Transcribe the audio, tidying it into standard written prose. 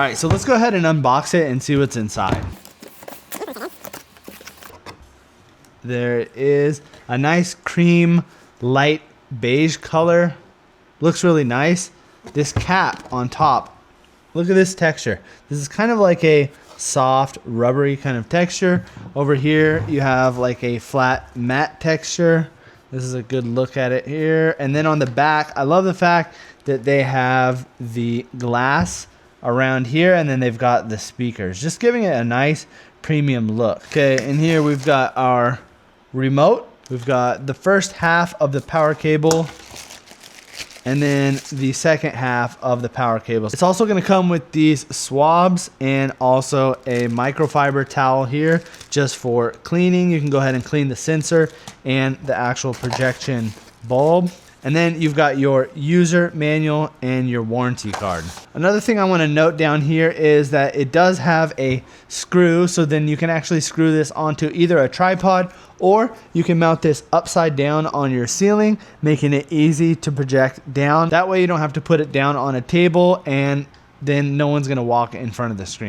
All right, so let's go ahead and unbox it and see what's inside. There is a nice cream light beige color. Looks really nice. This cap on top, look at this texture. This is kind of like a soft rubbery kind of texture. Over here you have like a flat matte texture. This is a good look at it here. And then on the back, I love the fact that they have the glass around here, and then they've got the speakers, just giving it a nice premium look. Okay, and here we've got our remote. We've got the first half of the power cable and then the second half of the power cable. It's also going to come with these swabs and also a microfiber towel here just for cleaning. You can go ahead and clean the sensor and the actual projection bulb. And then you've got your user manual and your warranty card. Another thing I want to note down here is that it does have a screw, so then you can actually screw this onto either a tripod or you can mount this upside down on your ceiling, making it easy to project down. That way you don't have to put it down on a table and then no one's going to walk in front of the screen.